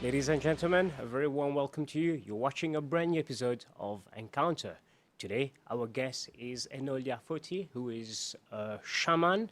Ladies and gentlemen, a very warm welcome to you. You're watching a brand new episode of Encounter. Today, our guest is Enolia Foti, who is a shaman,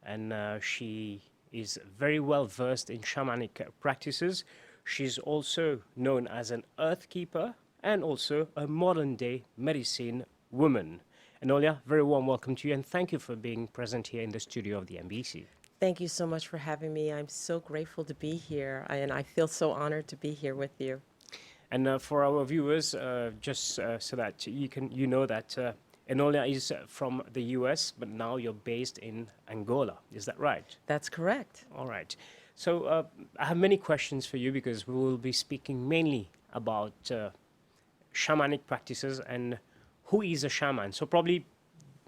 and she is very well versed in shamanic practices. She's also known as an earth keeper and also a modern day medicine woman. Enolia, very warm welcome to you, and thank you for being present here in the studio of the MBC. Thank you so much for having me. I'm so grateful to be here, and I feel so honored to be here with you. And for our viewers, so that you know that Enolia is from the US, but now you're based in Angola. Is that right? That's correct. All right. So I have many questions for you because we will be speaking mainly about shamanic practices and who is a shaman. So probably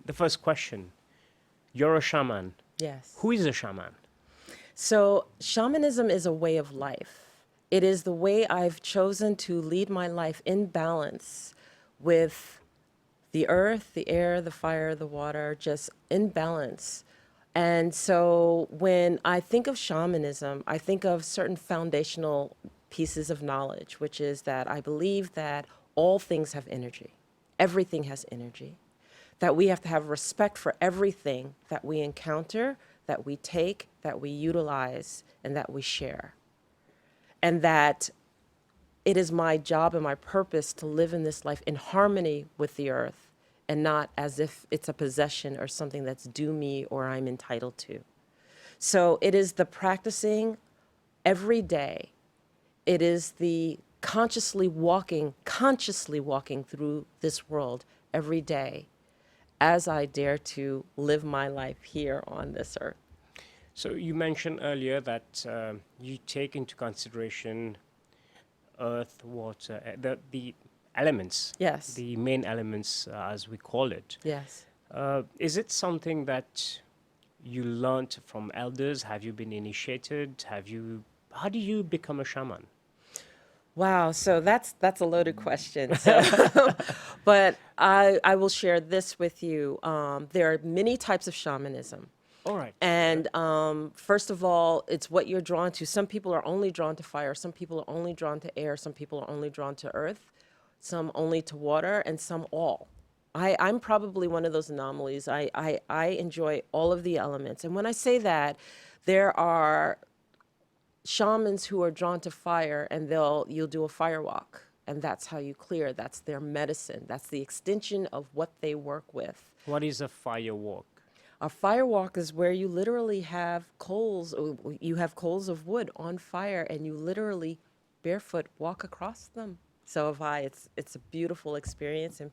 the first question, you're a shaman. Yes. Who is a shaman? So, shamanism is a way of life. It is the way I've chosen to lead my life in balance with the earth, the air, the fire, the water, just in balance. And so when I think of shamanism, I think of certain foundational pieces of knowledge, which is that I believe that all things have energy. Everything has energy. That we have to have respect for everything that we encounter, that we take, that we utilize, and that we share. And that it is my job and my purpose to live in this life in harmony with the earth and not as if it's a possession or something that's due me or I'm entitled to. So it is the practicing every day. It is the consciously walking through this world every day as I dare to live my life here on this earth. So you mentioned earlier that you take into consideration earth, water, the elements. Yes. The main elements, as we call it. Yes. Is it something that you learned from elders? Have you been initiated? How do you become a shaman? Wow, so that's a loaded question. So, but I will share this with you. There are many types of shamanism. All right. And first of all, it's what you're drawn to. Some people are only drawn to fire. Some people are only drawn to air. Some people are only drawn to earth. Some only to water, and some all. I'm probably one of those anomalies. I enjoy all of the elements. And when I say that, there are shamans who are drawn to fire, and you'll do a fire walk, and that's how you clear. That's their medicine. That's the extension of what they work with. What is a fire walk? A fire walk is where you literally have coals. You have coals of wood on fire, and you literally barefoot walk across them. So it's a beautiful experience, and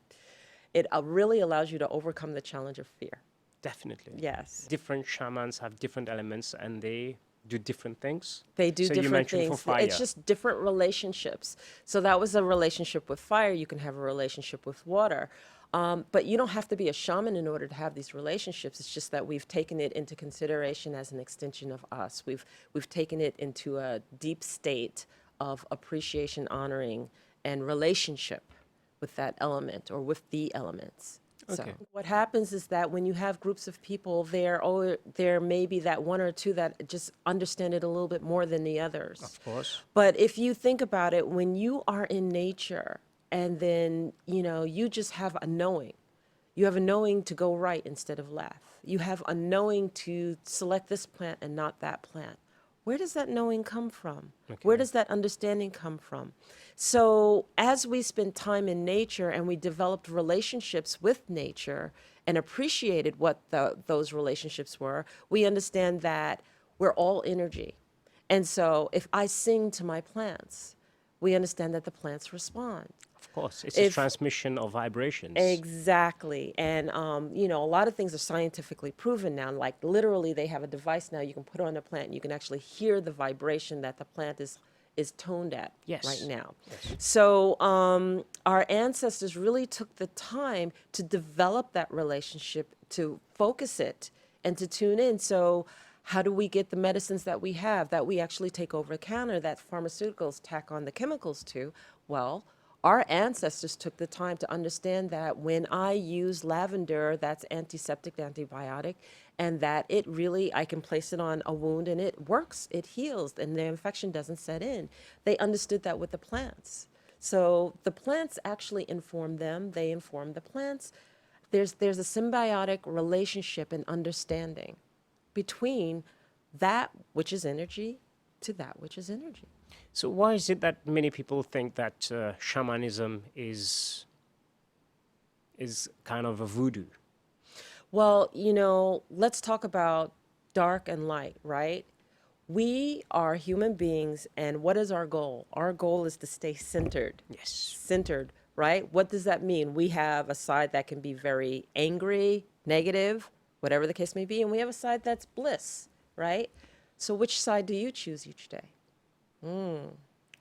it really allows you to overcome the challenge of fear. Definitely. Yes. Different shamans have different elements, and they do different things. They do So you different mentioned things. for fire. It's just different relationships. So that was a relationship with fire. You can have a relationship with water. But you don't have to be a shaman in order to have these relationships. It's just that we've taken it into consideration as an extension of us. We've taken it into a deep state of appreciation, honoring, and relationship with that element or with the elements. Okay. So what happens is that when you have groups of people, there may be that one or two that just understand it a little bit more than the others. Of course. But if you think about it, when you are in nature and then, you just have a knowing. You have a knowing to go right instead of left. You have a knowing to select this plant and not that plant. Where does that knowing come from? Okay. Where does that understanding come from? So as we spend time in nature and we developed relationships with nature and appreciated what those relationships were, we understand that we're all energy. And so if I sing to my plants, we understand that the plants respond. Of course. It's a transmission of vibrations. Exactly. And, a lot of things are scientifically proven now. Like literally they have a device now you can put on a plant and you can actually hear the vibration that the plant is toned at right now. Yes. So our ancestors really took the time to develop that relationship, to focus it, and to tune in. So how do we get the medicines that we have that we actually take over the counter that pharmaceuticals tack on the chemicals to? Well, Our ancestors took the time to understand that when I use lavender, that's antiseptic, antibiotic, and that it really, I can place it on a wound and it works, it heals, and the infection doesn't set in. They understood that with the plants. So the plants actually inform them, they inform the plants. There's a symbiotic relationship and understanding between that which is energy to that which is energy. So why is it that many people think that shamanism is kind of a voodoo? Well, let's talk about dark and light, right? We are human beings, and what is our goal? Our goal is to stay centered. Yes. Centered, right? What does that mean? We have a side that can be very angry, negative, whatever the case may be, and we have a side that's bliss, right? So which side do you choose each day?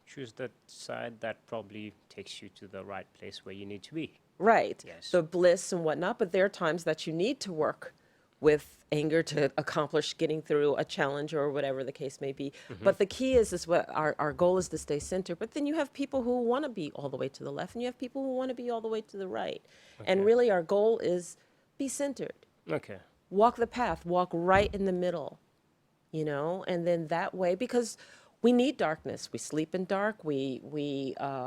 Choose that side that probably takes you to the right place where you need to be. Right. Yes. The bliss and whatnot, but there are times that you need to work with anger to accomplish getting through a challenge or whatever the case may be. But the key is what our goal is to stay centered. But then you have people who want to be all the way to the left and you have people who want to be all the way to the right. And really our goal is be centered. Okay. Walk the path, walk right in the middle, and then that way, because we need darkness. We sleep in dark. We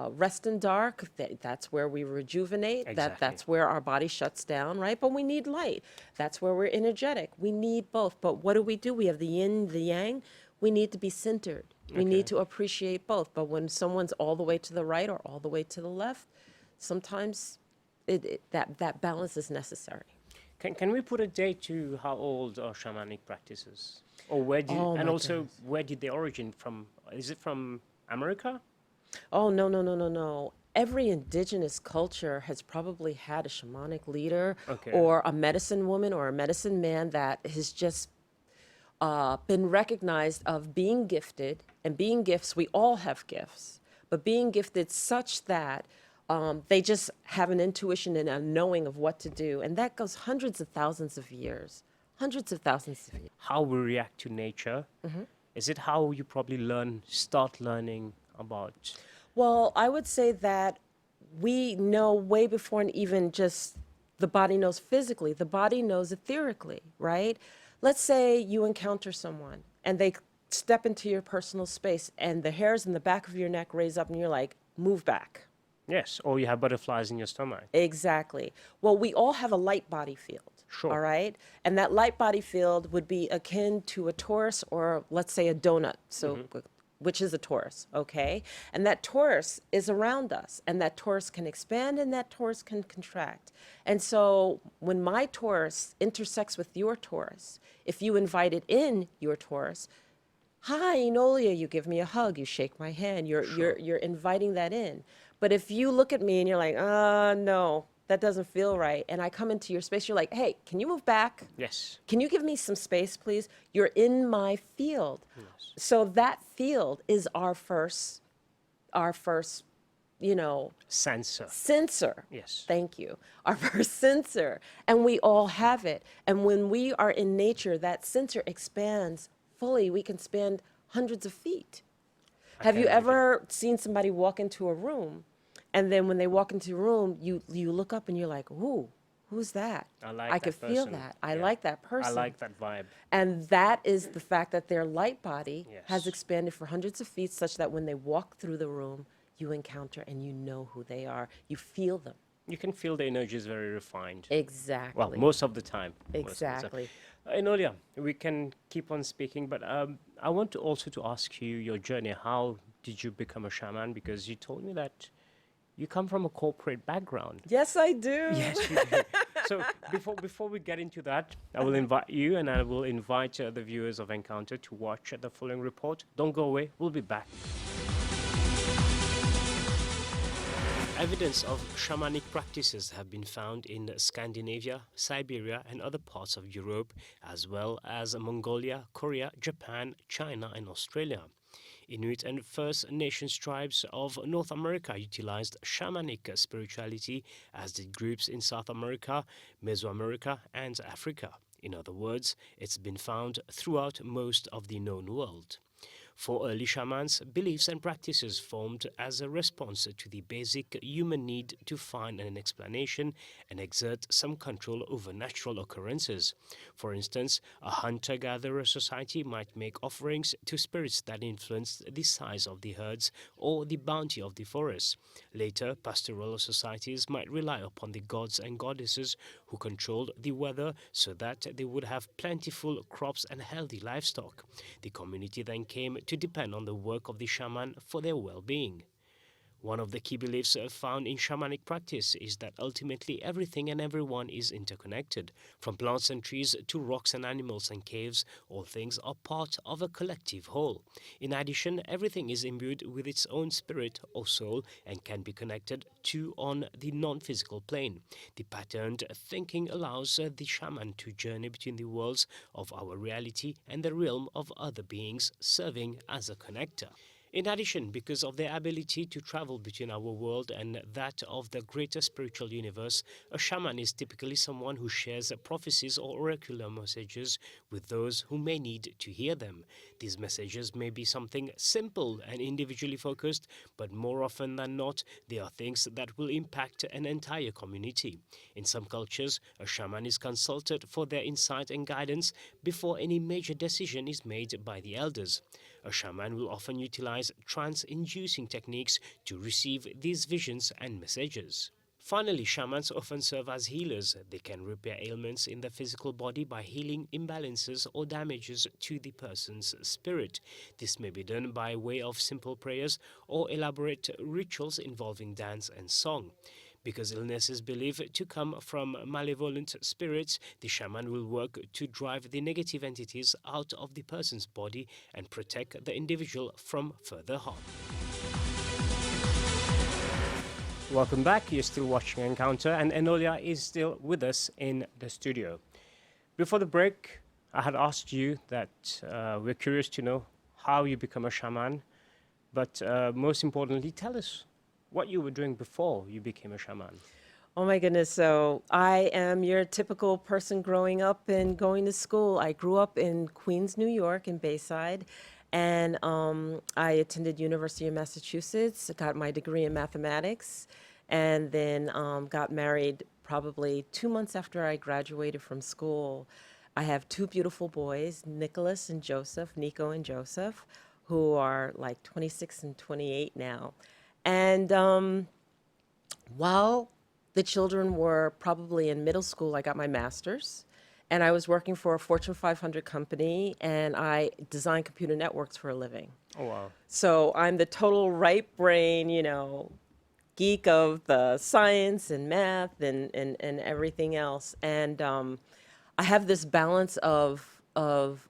rest in dark. That's where we rejuvenate. Exactly. That's where our body shuts down, right? But we need light. That's where we're energetic. We need both. But what do? We have the yin, the yang. We need to be centered. We need to appreciate both. But when someone's all the way to the right or all the way to the left, sometimes that balance is necessary. Can we put a date to how old are shamanic practices? Or where did they origin from? Is it from America? Oh, no. Every indigenous culture has probably had a shamanic leader or a medicine woman or a medicine man that has just been recognized of being gifted. And being gifts, we all have gifts, but being gifted such that they just have an intuition and a knowing of what to do. And that goes hundreds of thousands of years. Hundreds of thousands of years. How we react to nature. Is it how you probably start learning about? Well, I would say that we know way before and even just the body knows physically, the body knows etherically, right? Let's say you encounter someone and they step into your personal space and the hairs in the back of your neck raise up and you're like, move back. Yes, or you have butterflies in your stomach. Exactly. Well, we all have a light body field. Sure. All right. And that light body field would be akin to a torus or let's say a donut. So, which is a torus. Okay. And that torus is around us and that torus can expand and that torus can contract. And so when my torus intersects with your torus, if you invited in your torus, hi, Enolia, you give me a hug, you shake my hand, you're inviting that in. But if you look at me and you're like, no, that doesn't feel right, and I come into your space, you're like, hey, can you move back? Yes. Can you give me some space, please? You're in my field. Yes. So that field is our first, sensor. Yes. Thank you. Our first sensor. And we all have it. And when we are in nature, that sensor expands fully. We can span hundreds of feet. Have you ever seen somebody walk into a room, and then when they walk into a room, you look up and you're like, ooh, who's that? I could feel that. I like that person. I like that vibe. And that is the fact that their light body Yes. has expanded for hundreds of feet such that when they walk through the room, you encounter and you know who they are. You feel them. You can feel the energy is very refined. Exactly. Well, most of the time. Exactly. Enolia, we can keep on speaking, but I want to also to ask you your journey. How did you become a shaman? Because you told me that you come from a corporate background. Yes, I do. Yes, you do. So before we get into that, I will invite you and I will invite the viewers of Encounter to watch the following report. Don't go away. We'll be back. Evidence of shamanic practices have been found in Scandinavia, Siberia and other parts of Europe, as well as Mongolia, Korea, Japan, China and Australia. Inuit and First Nations tribes of North America utilized shamanic spirituality, as did groups in South America, Mesoamerica and Africa. In other words, it's been found throughout most of the known world. For early shamans, beliefs and practices formed as a response to the basic human need to find an explanation and exert some control over natural occurrences. For instance, a hunter-gatherer society might make offerings to spirits that influenced the size of the herds or the bounty of the forests. Later, pastoral societies might rely upon the gods and goddesses who controlled the weather so that they would have plentiful crops and healthy livestock. The community then came to depend on the work of the shaman for their well-being. One of the key beliefs found in shamanic practice is that ultimately everything and everyone is interconnected. From plants and trees to rocks and animals and caves, all things are part of a collective whole. In addition, everything is imbued with its own spirit or soul and can be connected to on the non-physical plane. The patterned thinking allows the shaman to journey between the worlds of our reality and the realm of other beings, serving as a connector. In addition, because of their ability to travel between our world and that of the greater spiritual universe, a shaman is typically someone who shares prophecies or oracular messages with those who may need to hear them. These messages may be something simple and individually focused, but more often than not, they are things that will impact an entire community. In some cultures, a shaman is consulted for their insight and guidance before any major decision is made by the elders. A shaman will often utilize trance-inducing techniques to receive these visions and messages. Finally, shamans often serve as healers. They can repair ailments in the physical body by healing imbalances or damages to the person's spirit. This may be done by way of simple prayers or elaborate rituals involving dance and song. Because illness is believed to come from malevolent spirits, the shaman will work to drive the negative entities out of the person's body and protect the individual from further harm. Welcome back. You're still watching Encounter, and Enolia is still with us in the studio. Before the break, I had asked you that we're curious to know how you become a shaman, but most importantly, tell us what you were doing before you became a shaman. Oh my goodness. So I am your typical person growing up and going to school. I grew up in Queens, New York, in Bayside, and I attended University of Massachusetts, got my degree in mathematics, and then got married probably 2 months after I graduated from school. I have two beautiful boys, Nicholas and Joseph, Nico and Joseph, who are like 26 and 28 now. And while the children were probably in middle school, I got my master's. And I was working for a Fortune 500 company, and I design computer networks for a living. Oh, wow. So I'm the total right brain, geek of the science and math and everything else. And I have this balance of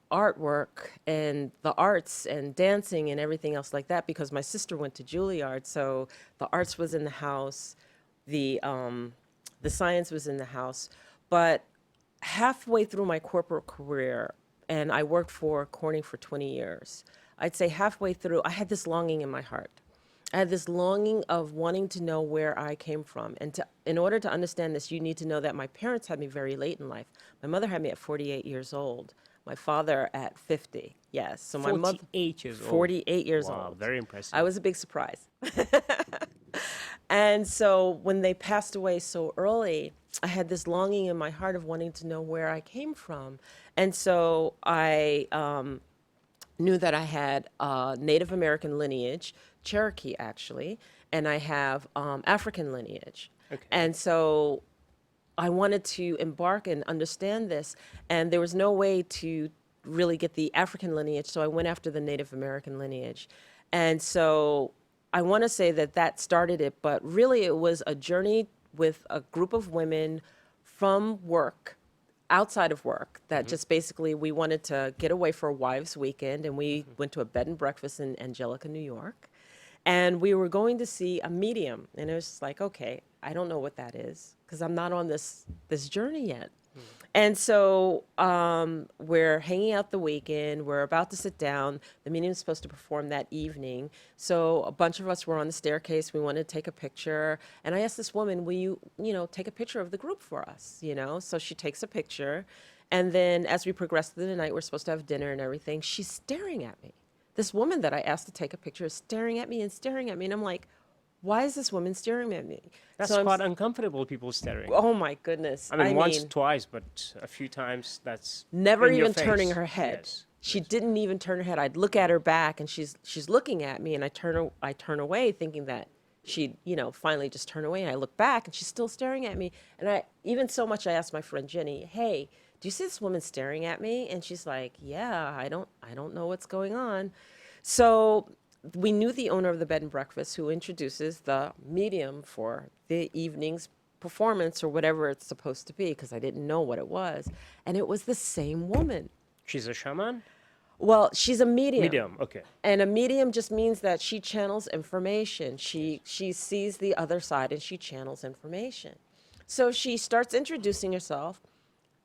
artwork and the arts and dancing and everything else like that because my sister went to Juilliard, so the arts was in the house, the science was in the house. But halfway through my corporate career, and I worked for Corning for 20 years, I'd say halfway through, I had this longing in my heart. I had this longing of wanting to know where I came from. And in order to understand this, you need to know that my parents had me very late in life. My mother had me at 48 years old. My father at 50. Yes. So my mother 48 years old. 48 years Wow, old. very impressive. I was a big surprise. And so when they passed away so early, I had this longing in my heart of wanting to know where I came from. And so I knew that I had Native American lineage, Cherokee actually, and I have African lineage. Okay. And so I wanted to embark and understand this, and there was no way to really get the African lineage, so I went after the Native American lineage. And so I want to say that that started it, but really it was a journey with a group of women from work, outside of work, that just basically we wanted to get away for a wives' weekend, and we went to a bed and breakfast in Angelica, New York. And we were going to see a medium, and it was just like, okay, I don't know what that is because I'm not on this journey yet. And so we're hanging out the weekend. We're about to sit down. The medium is supposed to perform that evening. So a bunch of us were on the staircase. We wanted to take a picture. And I asked this woman, will you, take a picture of the group for us, So she takes a picture. And then as we progress through the night, we're supposed to have dinner and everything. She's staring at me. this woman that I asked to take a picture is staring at me and staring at me. And I'm like, why is this woman staring at me? That's So quite uncomfortable, people staring. oh my goodness. I mean, once, twice, but a few times that's never in your even turning face. her head. Yes. She didn't even turn her head. I'd look at her back, and she's looking at me, and I turn away, thinking that she'd finally just turn away. And I look back, and she's still staring at me. And I even so much I asked my friend Jenny, "Hey, do you see this woman staring at me?" And she's like, "Yeah, I don't know what's going on." So we knew the owner of the bed and breakfast, who introduces the medium for the evening's performance or whatever it's supposed to be, because I didn't know what it was. And it was the same woman. She's a shaman? Well, she's a medium. Medium, okay. And a medium just means that she channels information. She sees the other side and she channels information. So she starts introducing herself,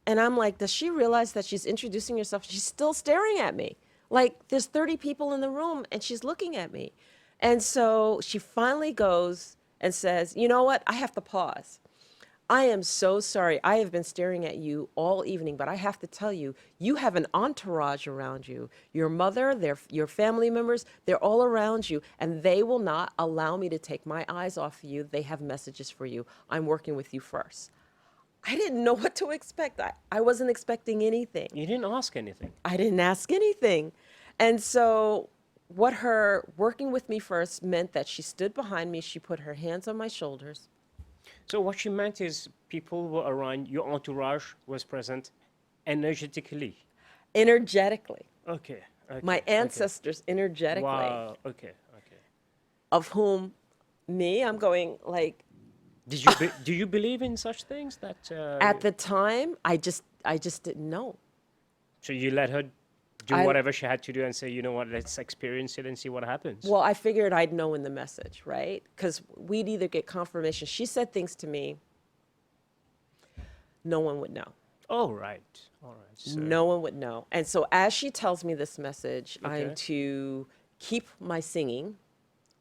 and I'm like, does she realize that she's introducing herself? She's still staring at me. Like, there's 30 people in the room and she's looking at me. And so she finally goes and says, "You know what? I have to pause. I am so sorry. I have been staring at you all evening, but I have to tell you, you have an entourage around you. Your mother, your family members, they're all around you, and they will not allow me to take my eyes off of you. They have messages for you. I'm working with you first." I didn't know what to expect. I wasn't expecting anything. You didn't ask anything. I didn't ask anything. And so what her working with me first meant that she stood behind me. She put her hands on my shoulders. So what she meant is people were around, your entourage was present energetically. Energetically. Okay. My ancestors energetically. Wow. Okay. Of whom I'm going like, Do you believe in such things? That at the time, I just didn't know. So you let her do whatever she had to do and say, you know what, let's experience it and see what happens. Well, I figured I'd know in the message, right? Because we'd either get confirmation. She said things to me no one would know. Oh, right. All right. So, No one would know. And so as she tells me this message, Okay. I'm to keep my singing,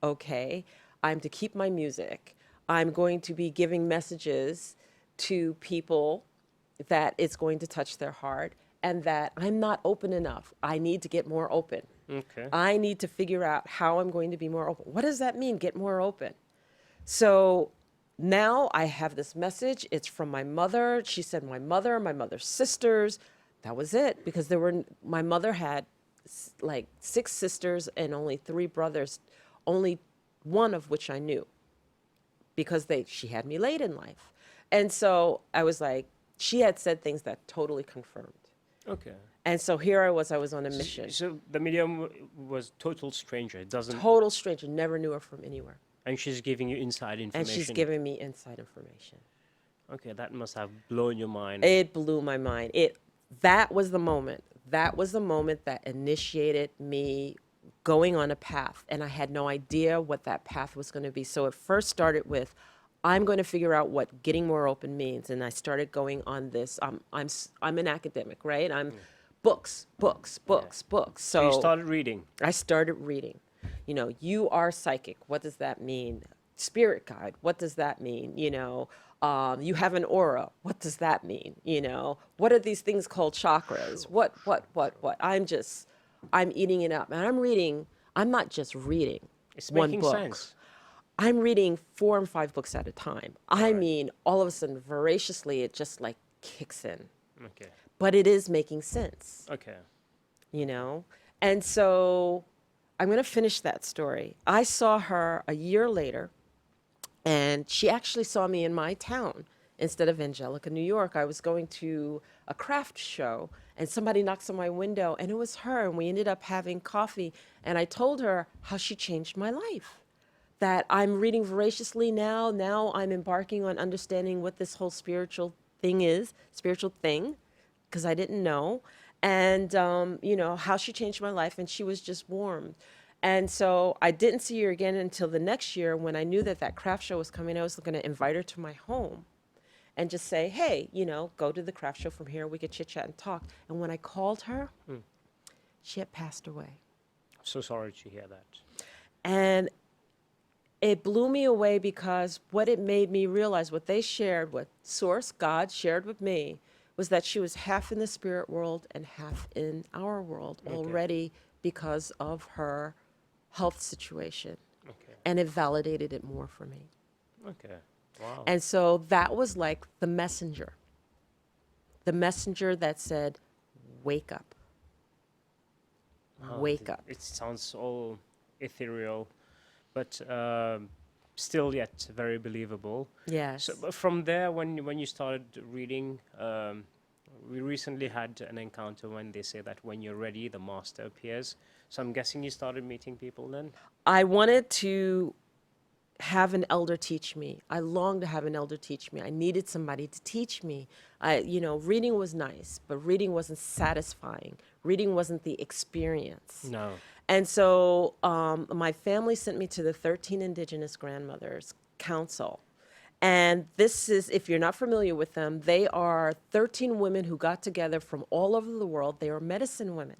okay? I'm to keep my music. I'm going to be giving messages to people that it's going to touch their heart, and that I'm not open enough. I need to get more open. Okay. I need to figure out how I'm going to be more open. What does that mean, get more open? So now I have this message. It's from my mother. She said my mother's sisters. That was it, because my mother had like 6 sisters and only 3 brothers, only one of which I knew, because she had me late in life. And so I was like, she had said things that totally confirmed. Okay. And so here I was on a mission. So the medium was total stranger. It doesn't. Total stranger, never knew her from anywhere. And she's giving you inside information. And she's giving me inside information. Okay, that must have blown your mind. It blew my mind. That was the moment. That was the moment that initiated me going on a path. And I had no idea what that path was going to be. So it first started with, I'm going to figure out what getting more open means. And I started going on this. I'm an academic, right? I'm books. So you started reading. I started reading. You are psychic. What does that mean? Spirit guide. What does that mean? You have an aura. What does that mean? What are these things called chakras? What? I'm eating it up. And I'm reading. I'm not just reading It's one making book. sense. I'm reading 4 and 5 books at a time. I mean, all of a sudden, voraciously, it just like kicks in. Okay. But it is making sense, Okay. And so I'm going to finish that story. I saw her a year later, and she actually saw me in my town instead of Angelica, New York. I was going to a craft show, and somebody knocks on my window, and it was her, and we ended up having coffee, and I told her how she changed my life. That I'm reading voraciously now. Now I'm embarking on understanding what this whole spiritual thing is, because I didn't know. And, how she changed my life, and she was just warmed. And so I didn't see her again until the next year, when I knew that craft show was coming. I was going to invite her to my home and just say, hey, go to the craft show from here. We could chit chat and talk. And when I called her, she had passed away. I'm so sorry to hear that. And it blew me away, because what it made me realize, what they shared, what Source, God, shared with me, was that she was half in the spirit world and half in our world, already because of her health situation. Okay. And it validated it more for me. Okay. Wow. And so that was like the messenger that said, wake up, Wow, wake up. it sounds all ethereal, but still yet very believable. So, Yes. but from there, when you started reading, we recently had an encounter when they say that when you're ready, the master appears. So I'm guessing you started meeting people then. I wanted to have an elder teach me. I longed to have an elder teach me. I needed somebody to teach me. Reading was nice, but reading wasn't satisfying. Reading wasn't the experience. No. And so my family sent me to the 13 Indigenous Grandmothers Council. And this is, if you're not familiar with them, they are 13 women who got together from all over the world. They are medicine women.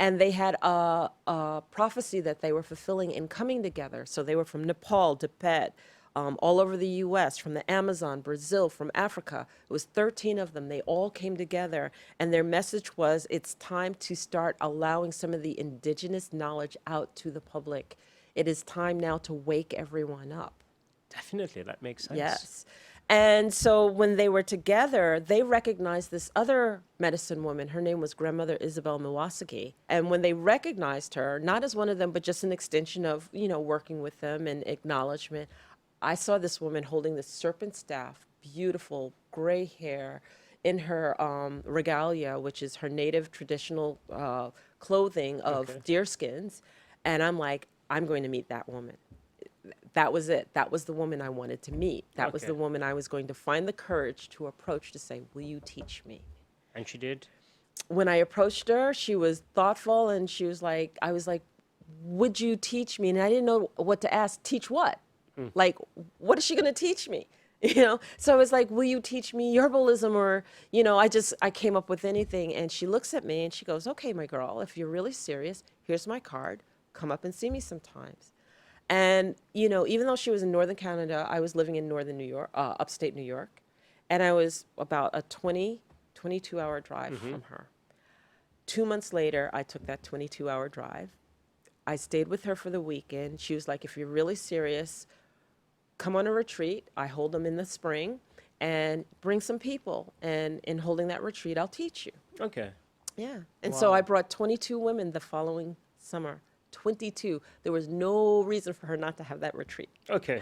And they had a prophecy that they were fulfilling in coming together. So they were from Nepal, Tibet, all over the US, from the Amazon, Brazil, from Africa. It was 13 of them. They all came together. And their message was, it's time to start allowing some of the indigenous knowledge out to the public. It is time now to wake everyone up. Definitely, that makes sense. Yes. And so when they were together, they recognized this other medicine woman. Her name was Grandmother Isabel Miwasaki. And when they recognized her, not as one of them, but just an extension of, working with them and acknowledgement, I saw this woman holding this serpent staff, beautiful gray hair, in her regalia, which is her native traditional clothing of deerskins. And I'm like, I'm going to meet that woman. That was it. That was the woman I wanted to meet. That was the woman I was going to find the courage to approach to say, will you teach me? And she did? When I approached her, she was thoughtful and she was like, I was like, would you teach me? And I didn't know what to ask. Teach what? Like, what is she going to teach me? So I was like, will you teach me herbalism? Or, I came up with anything. And she looks at me and she goes, okay, my girl, if you're really serious, here's my card. Come up and see me sometimes. And, even though she was in Northern Canada, I was living in Northern New York, upstate New York. And I was about a 22-hour drive from her. 2 months later, I took that 22-hour drive. I stayed with her for the weekend. She was like, if you're really serious, come on a retreat. I hold them in the spring and bring some people. And in holding that retreat, I'll teach you. Okay. Yeah. And so I brought 22 women the following summer. 22. There was no reason for her not to have that retreat. Okay.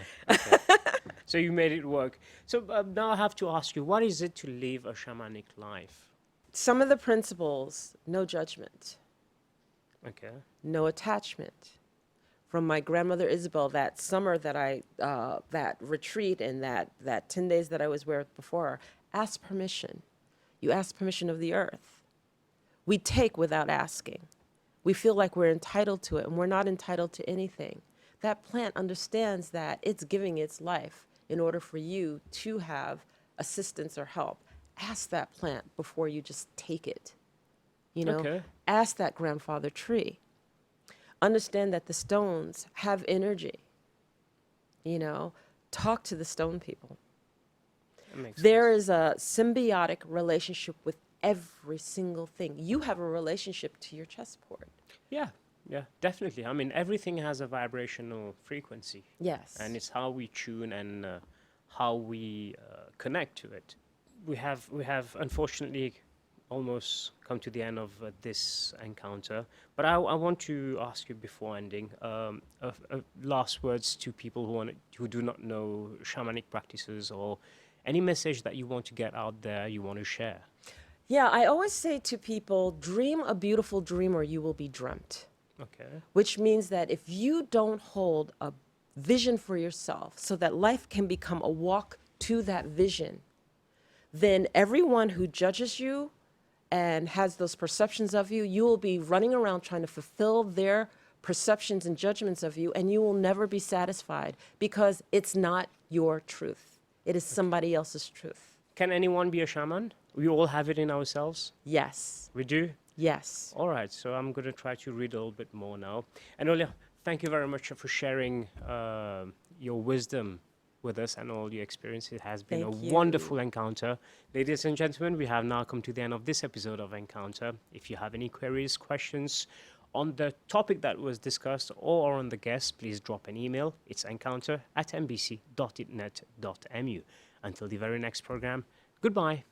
So you made it work. So now I have to ask you, what is it to live a shamanic life? Some of the principles: no judgment, Okay. no attachment. From my grandmother Isabel, that summer that that retreat and that 10 days that I was with before her, ask permission. You ask permission of the earth. We take without asking. We feel like we're entitled to it, and we're not entitled to anything. That plant understands that it's giving its life in order for you to have assistance or help. Ask that plant before you just take it. Okay. Ask that grandfather tree. Understand that the stones have energy. Talk to the stone people. That makes There sense. is a symbiotic relationship with every single thing. You have a relationship to your chessboard. Yeah, definitely. I mean, everything has a vibrational frequency. Yes. And it's how we tune and how we connect to it. We have unfortunately almost come to the end of this encounter, but I want to ask you before ending last words to people who do not know shamanic practices, or any message that you want to get out there, you want to share. Yeah, I always say to people, dream a beautiful dream or you will be dreamt. Okay. Which means that if you don't hold a vision for yourself so that life can become a walk to that vision, then everyone who judges you and has those perceptions of you, you will be running around trying to fulfill their perceptions and judgments of you, and you will never be satisfied because it's not your truth. It is somebody else's truth. Can anyone be a shaman? We all have it in ourselves. Yes. We do? Yes. All right, so I'm going to try to read a little bit more now. Enolia, thank you very much for sharing your wisdom with us and all your experience. It has been Thank a you. wonderful encounter. Ladies and gentlemen, we have now come to the end of this episode of Encounter. If you have any queries, questions, on the topic that was discussed or on the guest, please drop an email. It's encounter@mbc.net.mu. Until the very next program, goodbye.